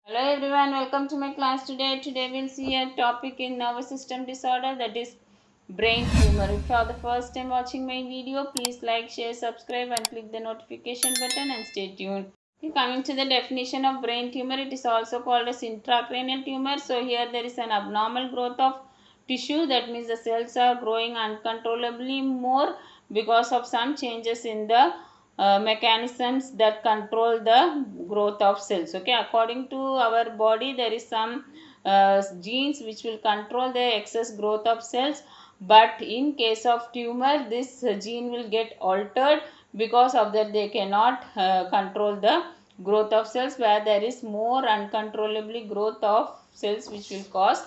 Hello everyone, welcome to my class today. Today we'll see a topic in nervous system disorder, that is brain tumor. If you are the first time watching my video, please like, share, subscribe and click the notification button and stay tuned. Okay, coming to the definition of brain tumor, it is also called as intracranial tumor. So here there is an abnormal growth of tissue, that means the cells are growing uncontrollably more because of some changes in the mechanisms that control the growth of cells. Okay, according to our body there is some genes which will control the excess growth of cells, but in case of tumor this gene will get altered. Because of that they cannot control the growth of cells, where there is more uncontrollably growth of cells which will cause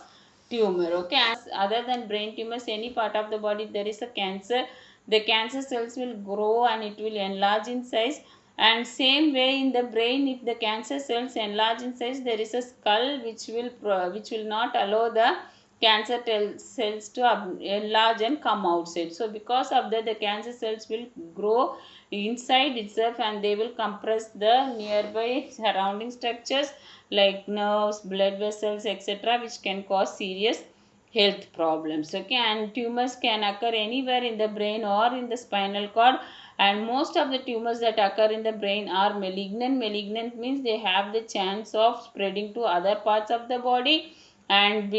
tumor. Okay, and other than brain tumors, any part of the body if there is a cancer, the cancer cells will grow and it will enlarge in size. And same way in the brain, if the cancer cells enlarge in size, there is a skull which will not allow the cancer cells to enlarge and come outside. So because of that the cancer cells will grow inside itself and they will compress the nearby surrounding structures like nerves, blood vessels, etc., which can cause serious health problems. Okay, and tumors can occur anywhere in the brain or in the spinal cord, and most of the tumors that occur in the brain are malignant means they have the chance of spreading to other parts of the body, and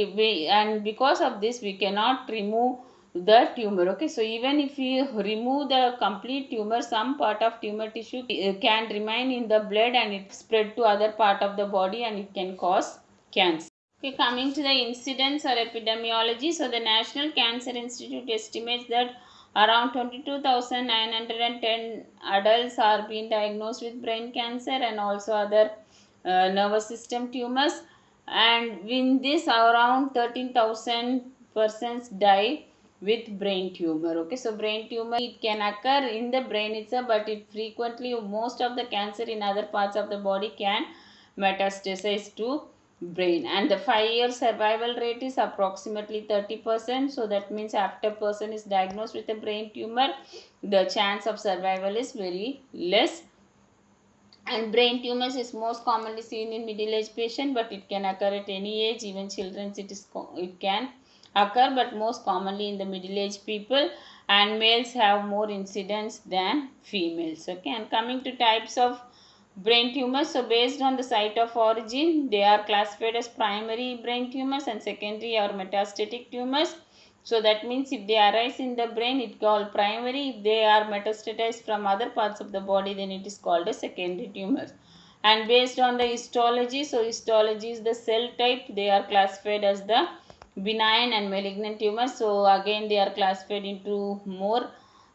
because of this we cannot remove the tumor. Okay, so even if we remove the complete tumor, some part of tumor tissue can remain in the blood and it spread to other part of the body and it can cause cancer. Okay, coming to the incidence or epidemiology, so the National Cancer Institute estimates that around 22,910 adults are being diagnosed with brain cancer and also other nervous system tumors, and in this around 13,000 persons die with brain tumor. Okay, so brain tumor, it can occur in the brain itself, but it frequently, most of the cancer in other parts of the body can metastasize to brain, and the 5-year survival rate is approximately 30%. So that means after person is diagnosed with a brain tumor, the chance of survival is very less. And brain tumors is most commonly seen in middle-aged patient, but it can occur at any age. Even children it can occur, but most commonly in the middle-aged people, and males have more incidence than females. Okay, and coming to types of brain tumors, so based on the site of origin they are classified as primary brain tumors and secondary or metastatic tumors. So that means if they arise in the brain, it called primary. If they are metastatized from other parts of the body, then it is called a secondary tumors. And based on the histology, so histology is the cell type, they are classified as the benign and malignant tumors. So again they are classified into more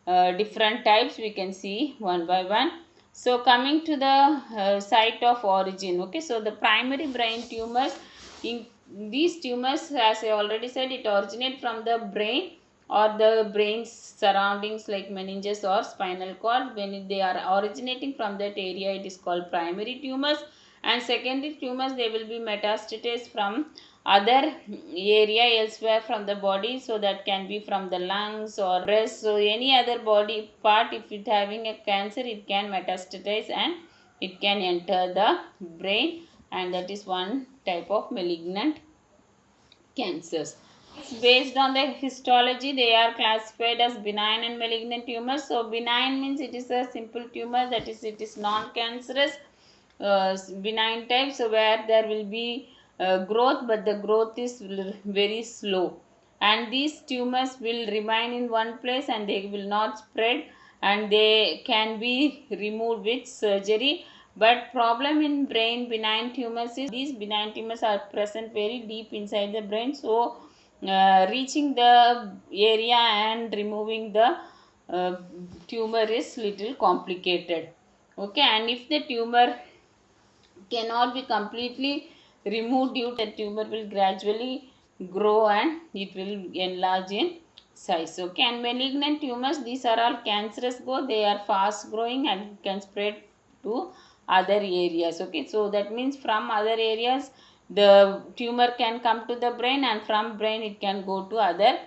different types. We can see one by one. So coming to the site of origin. Okay, so the primary brain tumors, in these tumors, as I already said, it originates from the brain or the brain's surroundings like meninges or spinal cord. When they are originating from that area, it is called primary tumors. And secondary tumors, they will be metastases from other area elsewhere from the body. So that can be from the lungs or breast. So any other body part, if it having a cancer, it can metastasize and it can enter the brain, and that is one type of malignant cancers. Based on the histology, they are classified as benign and malignant tumors. So benign means it is a simple tumor, that is it is non-cancerous, benign type, so where there will be growth, but the growth is very slow, and these tumors will remain in one place and they will not spread, and they can be removed with surgery. But problem in brain benign tumors is these benign tumors are present very deep inside the brain, so reaching the area and removing the uh, tumor is little complicated. Okay, and if the tumor cannot be completely removed, due to the tumor will gradually grow and it will enlarge in size. Okay, and malignant tumors, these are all cancerous growth, they are fast growing and can spread to other areas. Okay, so that means from other areas the tumor can come to the brain, and from brain it can go to other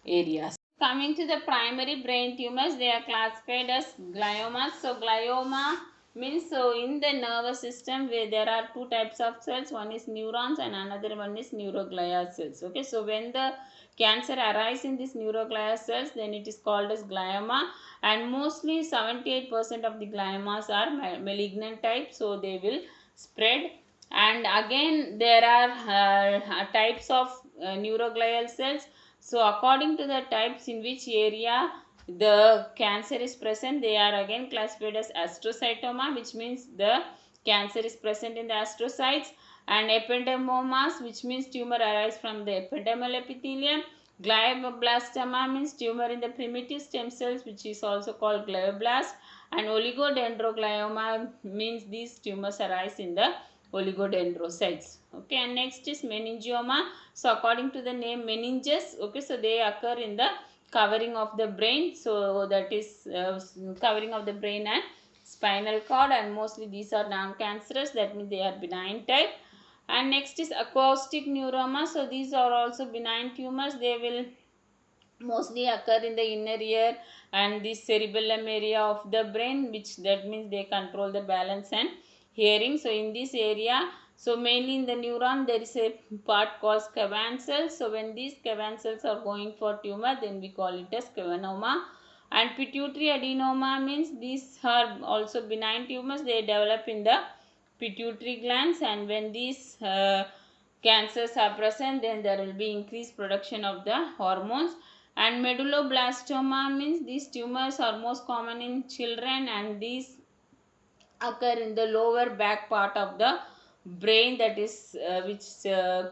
areas. Coming to the primary brain tumors, they are classified as gliomas. So glioma Means, so in the nervous system where there are two types of cells, one is neurons and another one is neuroglia cells. Okay, so when the cancer arise in these neuroglia cells, then it is called as glioma, and mostly 78% of the gliomas are malignant type, so they will spread. And again there are types of neuroglial cells. So according to the types in which area the cancer is present, they are again classified as astrocytoma, which means the cancer is present in the astrocytes, and ependymomas, which means tumor arise from the ependymal epithelium. Glioblastoma means tumor in the primitive stem cells, which is also called glioblast, and oligodendroglioma means these tumors arise in the oligodendrocytes. Okay, and next is meningioma. So according to the name meninges, okay, so they occur in the covering of the brain, so that is covering of the brain and spinal cord, and mostly these are non-cancerous, that means they are benign type. And next is acoustic neuroma. So these are also benign tumors. They will mostly occur in the inner ear and the cerebellum area of the brain, which that means they control the balance and hearing. So in this area, so mainly in the neuron there is a part called Schwann cells. So when these Schwann cells are going for tumor, then we call it as schwannoma. And pituitary adenoma means these are also benign tumors. They develop in the pituitary glands, and when these cancers are present, then there will be increased production of the hormones. And medulloblastoma means these tumors are most common in children, and these occur in the lower back part of the brain, that is which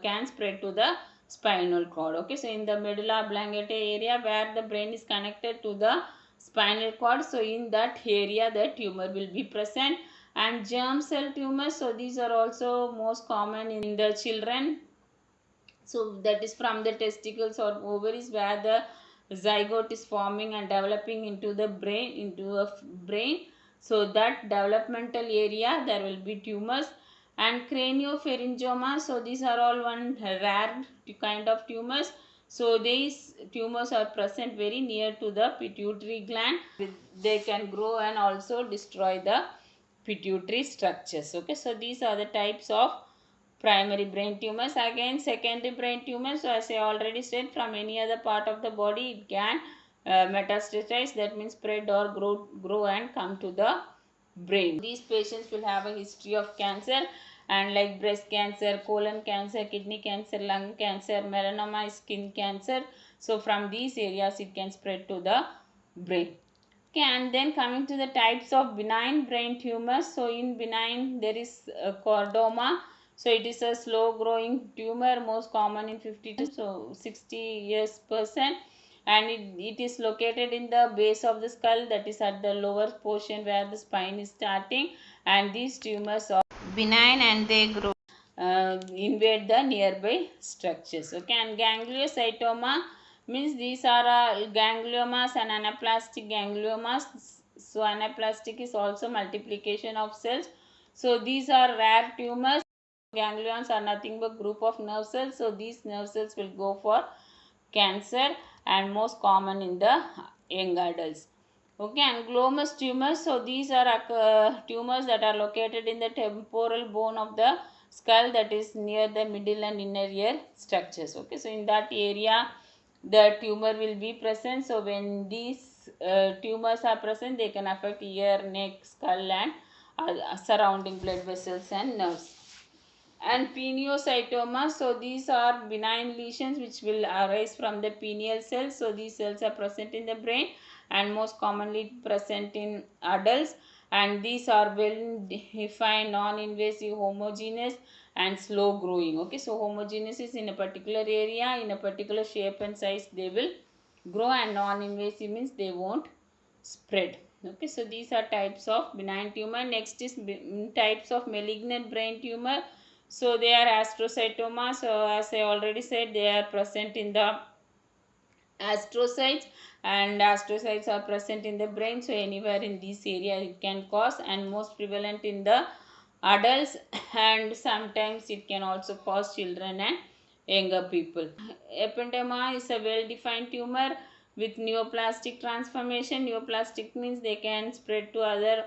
can spread to the spinal cord. Okay, so in the medulla oblongata area where the brain is connected to the spinal cord, so in that area the tumor will be present. And germ cell tumors, so these are also most common in the children. So that is from the testicles or ovaries where the zygote is forming and developing into the brain, into a brain. So that developmental area there will be tumors. And craniopharyngioma, so these are all one rare kind of tumors. So these tumors are present very near to the pituitary gland. They can grow and also destroy the pituitary structures. Okay, so these are the types of primary brain tumors. Again, secondary brain tumors, so as I already said, from any other part of the body it can metastasize, that means spread or grow and come to the brain. These patients will have a history of cancer, and like breast cancer, colon cancer, kidney cancer, lung cancer, melanoma, skin cancer. So from these areas it can spread to the brain. Okay, and then coming to the types of benign brain tumors. So in benign there is chordoma. So it is a slow growing tumor, most common in 50 to 60 years person, and it is located in the base of the skull, that is at the lower portion where the spine is starting, and these tumors are benign and they grow invade the nearby structures. Okay, and gangliocytoma means these are gangliomas and anaplastic gangliomas. So anaplastic is also multiplication of cells. So these are rare tumors. Ganglions are nothing but group of nerve cells. So these nerve cells will go for cancer, and most common in the young adults. Okay, and glomus tumors, so these are tumors that are located in the temporal bone of the skull, that is near the middle and inner ear structures. Okay, so in that area the tumor will be present. So when these tumors are present, they can affect ear, neck, skull, and surrounding blood vessels and nerves. And pineocytoma, so these are benign lesions which will arise from the pineal cells. So these cells are present in the brain and most commonly present in adults, and these are well defined, non-invasive, homogeneous and slow growing. Okay, so homogeneous is in a particular area, in a particular shape and size they will grow, and non-invasive means they won't spread. Okay, so these are types of benign tumor. Next is types of malignant brain tumor. So they are astrocytoma. So as I already said, they are present in the astrocytes, and astrocytes are present in the brain. So anywhere in this area it can cause, and most prevalent in the adults, and sometimes it can also cause children and younger people. Ependema is a well defined tumor with neoplastic transformation. Neoplastic means they can spread to other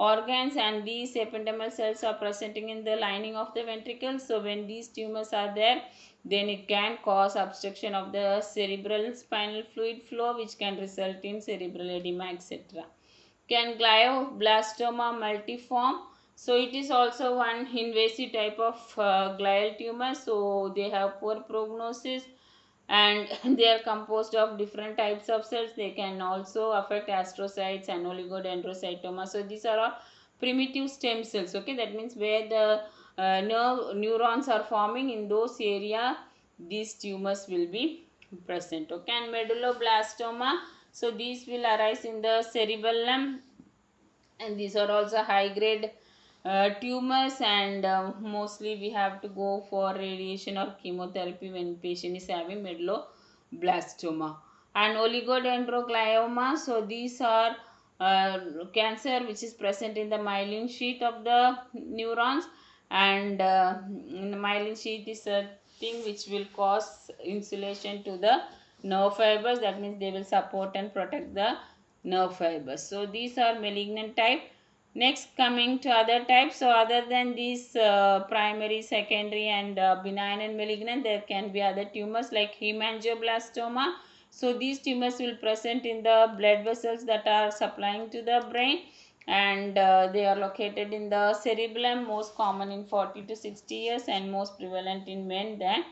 organs, and these ependymal cells are presenting in the lining of the ventricles. So when these tumors are there, then it can cause obstruction of the cerebral spinal fluid flow, which can result in cerebral edema, etc. Can glioblastoma multiforme? So it is also one invasive type of glial tumor. So they have poor prognosis, and they are composed of different types of cells. They can also affect astrocytes and oligodendrocytoma. So these are all primitive stem cells. Okay, that means where the neurons are forming in those area, these tumors will be present. Okay, and medulloblastoma, so these will arise in the cerebellum, and these are also high grade tumors, and mostly we have to go for radiation or chemotherapy when patient is having medulloblastoma. And oligodendroglioma, so these are cancer which is present in the myelin sheath of the neurons, and in the myelin sheath is a thing which will cause insulation to the nerve fibers. That means they will support and protect the nerve fibers. So these are malignant type. Next, coming to other types. So other than these primary, secondary, and benign and malignant, there can be other tumors like hemangioblastoma. So these tumors will present in the blood vessels that are supplying to the brain, and they are located in the cerebellum, most common in 40 to 60 years and most prevalent in men than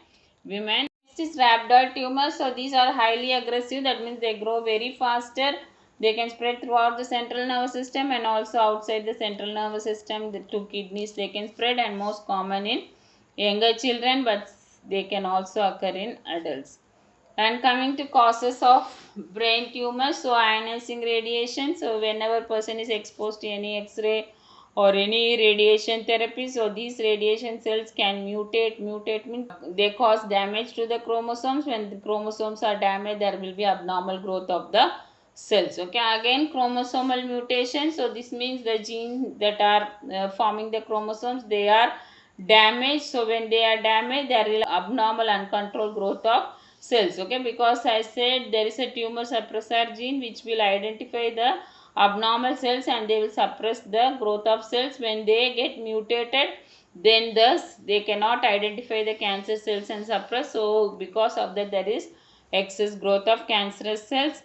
women. Next is rhabdoid tumors. So these are highly aggressive. That means they grow very faster. They can spread throughout the central nervous system and also outside the central nervous system to kidneys. They can spread, and most common in younger children, but they can also occur in adults. And coming to causes of brain tumors, so ionizing radiation. So whenever person is exposed to any X-ray or any radiation therapy, so these radiation cells can mutate. Mutate means they cause damage to the chromosomes. When the chromosomes are damaged, there will be abnormal growth of the cells. Okay, again chromosomal mutation. So this means the genes that are forming the chromosomes, they are damaged. So when they are damaged, there will be abnormal uncontrolled growth of cells. Okay, because I said there is a tumor suppressor gene which will identify the abnormal cells, and they will suppress the growth of cells. When they get mutated, then thus they cannot identify the cancer cells and suppress. So because of that, there is excess growth of cancerous cells.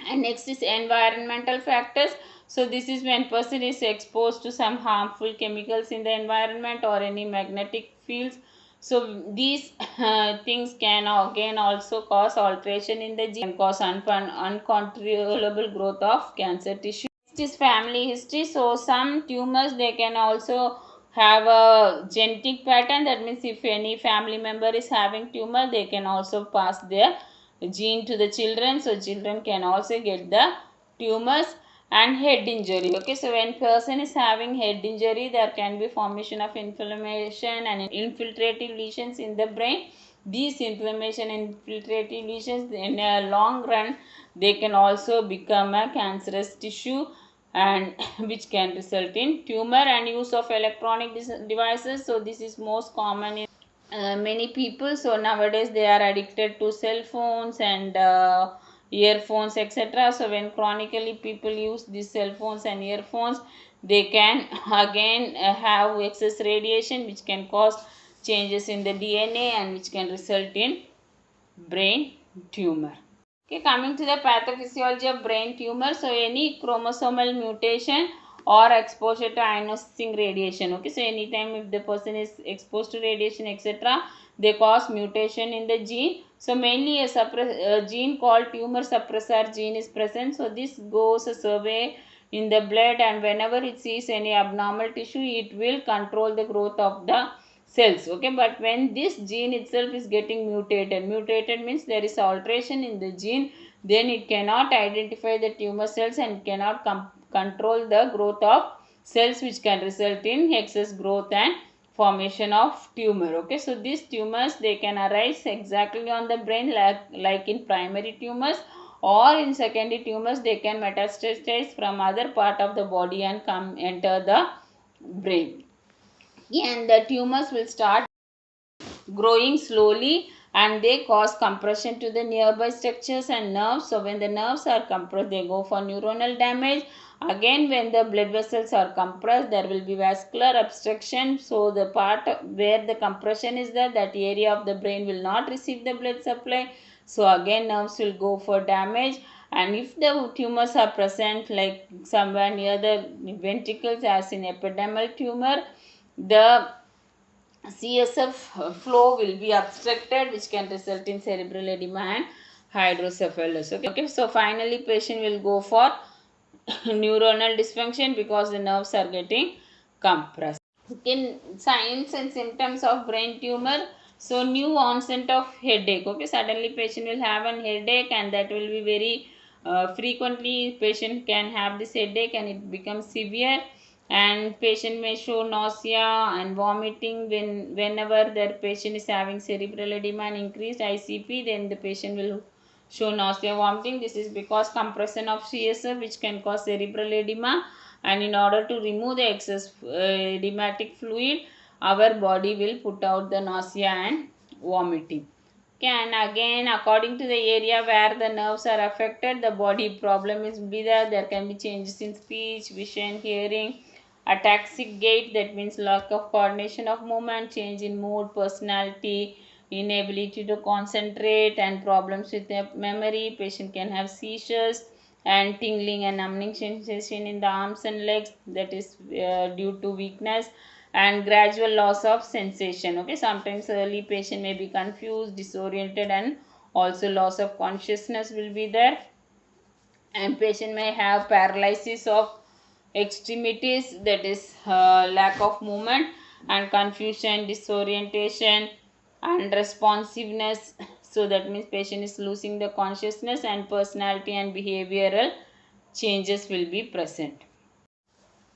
And next is environmental factors. So this is when person is exposed to some harmful chemicals in the environment or any magnetic fields. So these things can again also cause alteration in the gene, cause uncontrollable growth of cancer tissue. Next is family history. So some tumors, they can also have a genetic pattern. That means if any family member is having tumor, they can also pass their gene to the children. So children can also get the tumors. And head injury. Okay, so when person is having head injury, there can be formation of inflammation and infiltrative lesions in the brain. These inflammation and infiltrative lesions, in a long run, they can also become a cancerous tissue, and which can result in tumor. And use of electronic devices. So this is most common in many people. So nowadays they are addicted to cell phones and earphones, etc. So when chronically people use these cell phones and earphones, they can again have excess radiation, which can cause changes in the DNA and which can result in brain tumor. Okay, coming to the pathophysiology of brain tumor. So any chromosomal mutation or exposure to ionizing radiation. Okay, so anytime if the person is exposed to radiation, etc., they cause mutation in the gene. So mainly a gene called tumor suppressor gene is present. So this goes a survey in the blood, and whenever it sees any abnormal tissue, it will control the growth of the cells. Okay, but when this gene itself is getting mutated means there is alteration in the gene, then it cannot identify the tumor cells and cannot control the growth of cells, which can result in excess growth and formation of tumor. Okay, so these tumors, they can arise exactly on the brain, like in primary tumors, or in secondary tumors they can metastasize from other part of the body and enter the brain. And the tumors will start growing slowly, and they cause compression to the nearby structures and nerves. So when the nerves are compressed, they go for neuronal damage. Again, when the blood vessels are compressed, there will be vascular obstruction. So the part where the compression is there, that area of the brain will not receive the blood supply. So again, nerves will go for damage. And if the tumors are present like somewhere near the ventricles, as in epidermal tumor, the CSF flow will be obstructed, which can result in cerebral edema and hydrocephalus. Okay, so finally patient will go for neuronal dysfunction because the nerves are getting compressed. Okay, signs and symptoms of brain tumor. So new onset of headache. Okay, suddenly patient will have an headache, and that will be very frequently patient can have this headache, and it becomes severe, and patient may show nausea and vomiting whenever the patient is having cerebral edema and increased ICP. Then the patient will show nausea, vomiting. This is because compression of CSF, which can cause cerebral edema, and in order to remove the excess edematic fluid, our body will put out the nausea and vomiting. Okay, and again, according to the area where the nerves are affected, the body problem is be there. There can be changes in speech, vision, hearing, ataxic gait, that means lack of coordination of movement, change in mood, personality, inability to concentrate, and problems with the memory. Patient can have seizures and tingling and numbing sensation in the arms and legs, that is due to weakness, and gradual loss of sensation. Okay, sometimes early patient may be confused, disoriented, and also loss of consciousness will be there, and patient may have paralysis of extremities, that is lack of movement, and confusion, disorientation, and responsiveness. So that means patient is losing the consciousness, and personality and behavioral changes will be present.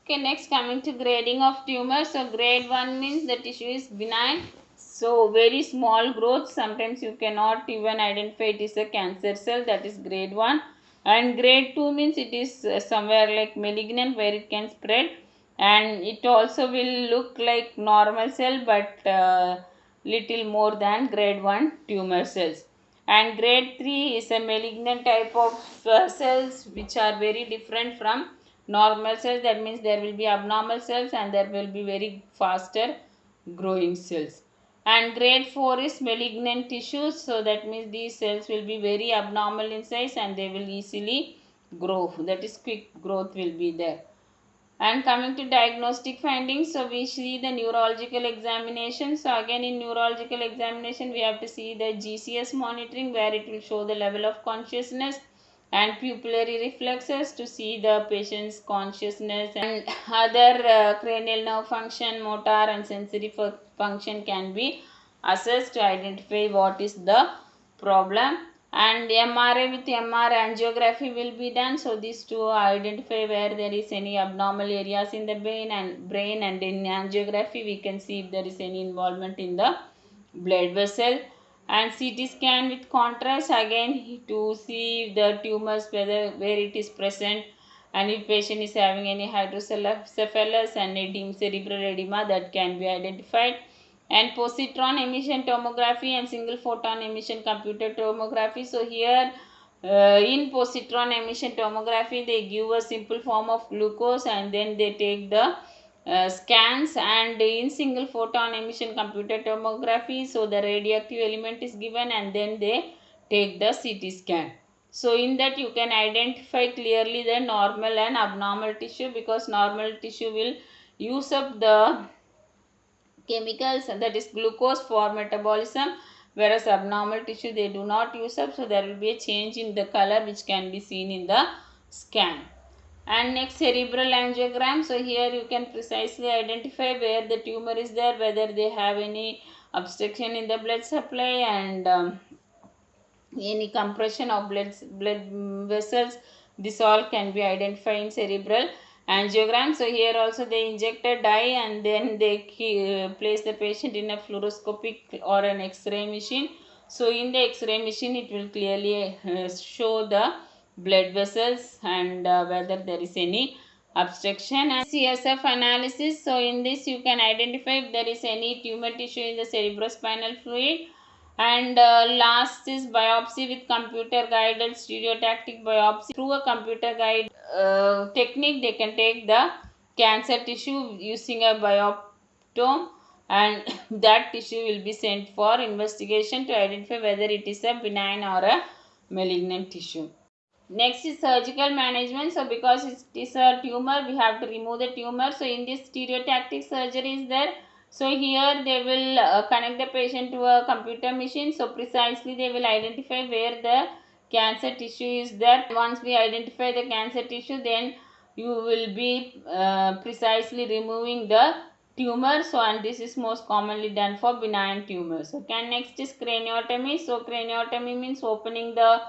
Okay, next coming to grading of tumor. So grade 1 means the tissue is benign. So very small growth. Sometimes you cannot even identify it is a cancer cell. That is grade 1. And grade 2 means it is somewhere like malignant, where it can spread. And it also will look like normal cell, but little more than grade 1 tumor cells. And grade 3 is a malignant type of cells, which are very different from normal cells. That means there will be abnormal cells, and there will be very faster growing cells. And grade 4 is malignant tissues. So that means these cells will be very abnormal in size, and they will easily grow. That is, quick growth will be there. And coming to diagnostic findings, so we see the neurological examination. So again, in neurological examination, we have to see the GCS monitoring, where it will show the level of consciousness, and pupillary reflexes to see the patient's consciousness, and other cranial nerve function, motor, and sensory function can be assessed to identify what is the problem. And MRI with MR angiography will be done. So these two identify where there is any abnormal areas in the brain, and in angiography we can see if there is any involvement in the blood vessel. And CT scan with contrast again to see the tumors, where it is present, and if patient is having any hydrocephalus and cerebral edema, that can be identified. And positron emission tomography and single photon emission computed tomography. So here in positron emission tomography, they give a simple form of glucose, and then they take the scans. And in single photon emission computed tomography, so the radioactive element is given, and then they take the CT scan. So in that you can identify clearly the normal and abnormal tissue, because normal tissue will use up the chemicals, that is glucose, for metabolism, whereas abnormal tissue they do not use up. So there will be a change in the color, which can be seen in the scan. And next, cerebral angiogram. So here you can precisely identify where the tumor is there, whether they have any obstruction in the blood supply, and any compression of blood vessels. This all can be identified in cerebral angiogram. So here also they inject a dye, and then they place the patient in a fluoroscopic or an X-ray machine. So in the X-ray machine, it will clearly show the blood vessels, and whether there is any obstruction. And CSF analysis. So in this you can identify if there is any tumor tissue in the cerebrospinal fluid, And last is biopsy with computer guided stereotactic biopsy. Through a computer guide technique, they can take the cancer tissue using a bioptome, and that tissue will be sent for investigation to identify whether it is a benign or a malignant tissue. Next is surgical management. So because it is a tumor, we have to remove the tumor. So in this stereotactic surgery is there. So here they will connect the patient to a computer machine. So precisely they will identify where the cancer tissue is there. Once we identify the cancer tissue, then you will be precisely removing the tumor. So and this is most commonly done for benign tumors. Okay, next is craniotomy. So craniotomy means opening the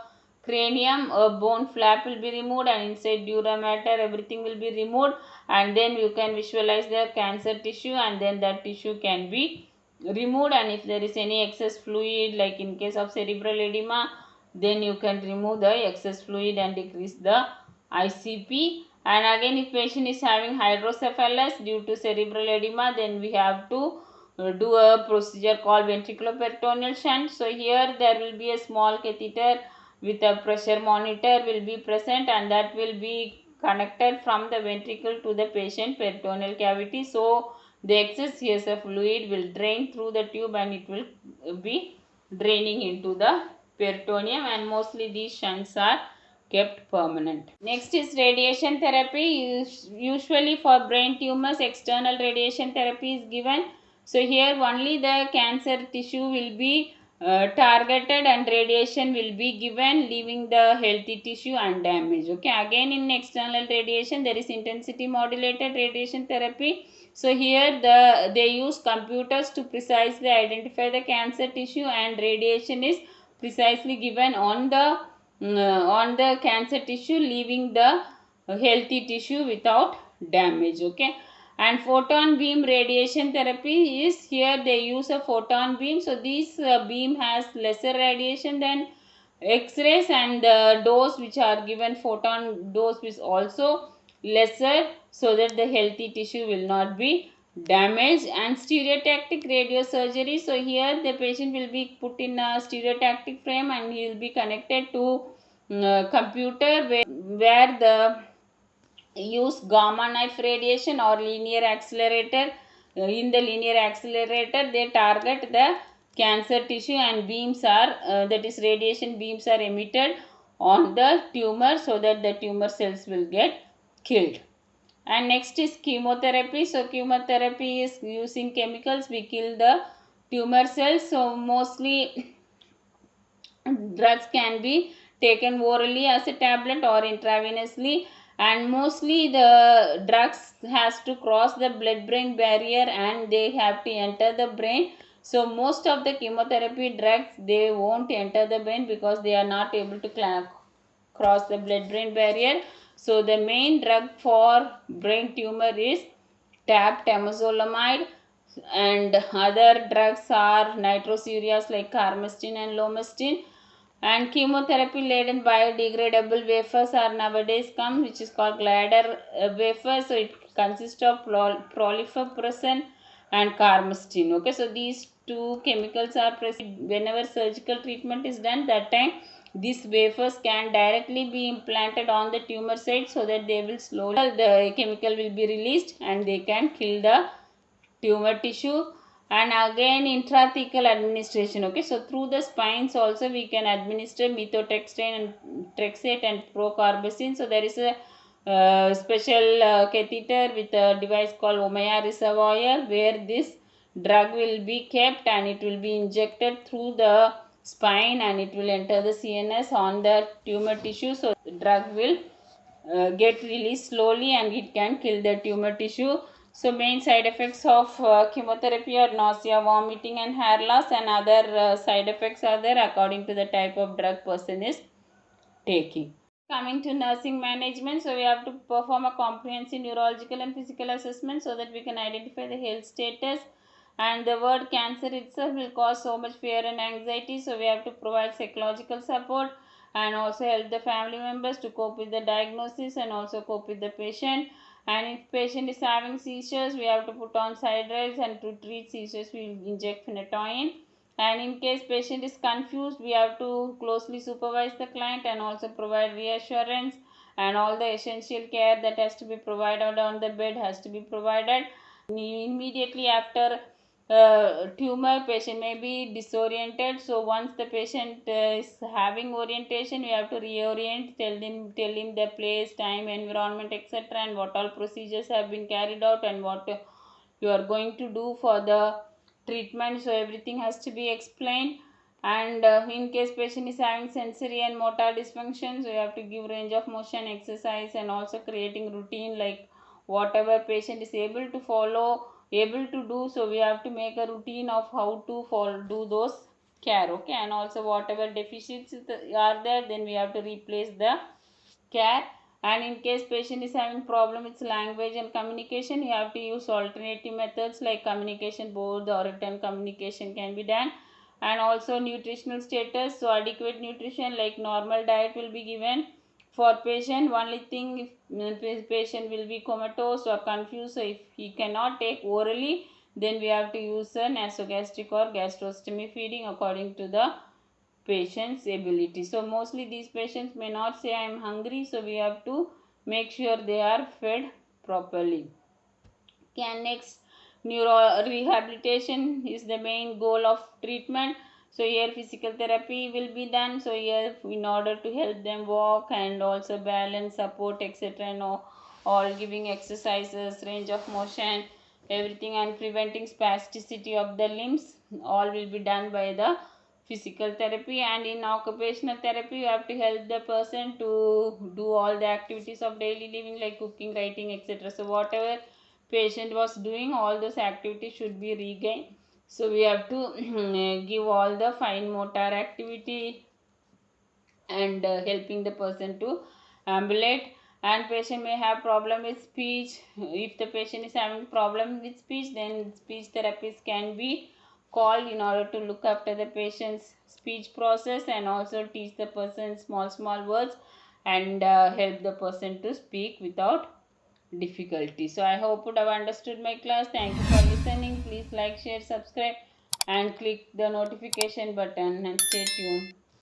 cranium. A bone flap will be removed, and inside dura mater everything will be removed, and then you can visualize the cancer tissue, and then that tissue can be removed. And if there is any excess fluid, like in case of cerebral edema, then you can remove the excess fluid and decrease the ICP. And again, if patient is having hydrocephalus due to cerebral edema, then we have to do a procedure called ventriculoperitoneal shunt. So here there will be a small catheter with a pressure monitor will be present, and that will be connected from the ventricle to the patient peritoneal cavity. So the excess CSF fluid will drain through the tube, and it will be draining into the peritoneum, and mostly these shunts are kept permanent. Next is radiation therapy. Usually for brain tumors, external radiation therapy is given. So here only the cancer tissue will be targeted, and radiation will be given, leaving the healthy tissue undamaged. Okay, again in external radiation there is intensity modulated radiation therapy. So here they use computers to precisely identify the cancer tissue, and radiation is precisely given on the cancer tissue, leaving the healthy tissue without damage. Okay, and photon beam radiation therapy is, here they use a photon beam. So this beam has lesser radiation than x-rays, and the dose which are given, photon dose, is also lesser, so that the healthy tissue will not be damaged. And stereotactic radiosurgery. So here the patient will be put in a stereotactic frame, and he will be connected to computer where the use gamma knife radiation or linear accelerator. In the linear accelerator they target the cancer tissue, and beams are that is radiation beams are emitted on the tumor, so that the tumor cells will get killed. And next is chemotherapy. So chemotherapy is using chemicals, we kill the tumor cells. So mostly drugs can be taken orally as a tablet or intravenously, and mostly the drugs has to cross the blood brain barrier, and they have to enter the brain. So most of the chemotherapy drugs, they won't enter the brain because they are not able to cross the blood brain barrier. So the main drug for brain tumor is TAP, temozolomide, and other drugs are nitrosurias like carmazine and lomustine. And chemotherapy laden biodegradable wafers are nowadays come, which is called glider wafers. So it consists of proliferin and carmazine. Okay, so these two chemicals are present whenever surgical treatment is done. That time these wafers can directly be implanted on the tumor site, so that they will slowly, the chemical will be released, and they can kill the tumor tissue. And again intrathecal administration. Okay, so through the spines also we can administer methotrexate and procarbazine. So there is a special catheter with a device called Omeya reservoir, where this drug will be kept, and it will be injected through the spine, and it will enter the CNS on the tumor tissue. So the drug will get released slowly, and it can kill the tumor tissue. So main side effects of chemotherapy are nausea, vomiting and hair loss, and other side effects are there according to the type of drug person is taking. Coming to nursing management, so we have to perform a comprehensive neurological and physical assessment, so that we can identify the health status. And the word cancer itself will cause so much fear and anxiety, so we have to provide psychological support, and also help the family members to cope with the diagnosis, and also cope with the patient. And if patient is having seizures, we have to put on side rails, and to treat seizures we will inject phenytoin. And in case patient is confused, we have to closely supervise the client and also provide reassurance, and all the essential care that has to be provided on the bed has to be provided. Immediately after tumor, patient may be disoriented, so once the patient is having orientation, we have to reorient, tell him the place, time, environment, etc., and what all procedures have been carried out and what you are going to do for the treatment. So everything has to be explained. And in case patient is having sensory and motor dysfunctions, we have to give range of motion exercise and also creating routine, like whatever patient is able to follow, able to do, so we have to make a routine of how to follow, do those care. Okay, and also whatever deficiencies are there, then we have to replace the care. And in case patient is having problem with language and communication, you have to use alternative methods like communication board or written communication can be done. And also nutritional status, so adequate nutrition like normal diet will be given for patient. Only thing, if patient will be comatose or confused, so if he cannot take orally, then we have to use a nasogastric or gastrostomy feeding according to the patient's ability. So mostly these patients may not say I am hungry, so we have to make sure they are fed properly. Okay, and next, neuro rehabilitation is the main goal of treatment. So here physical therapy will be done. So here in order to help them walk and also balance, support, etc., and all giving exercises, range of motion, everything, and preventing spasticity of the limbs, all will be done by the physical therapy. And in occupational therapy, you have to help the person to do all the activities of daily living like cooking, writing, etc. So whatever patient was doing, all those activities should be regained. So we have to give all the fine motor activity and helping the person to ambulate. And patient may have problem with speech. If the patient is having problem with speech, then speech therapist can be called in order to look after the patient's speech process and also teach the person small words and help the person to speak without difficulty. So I hope you have understood my class. Thank you for listening. Please like, share, subscribe and click the notification button and stay tuned.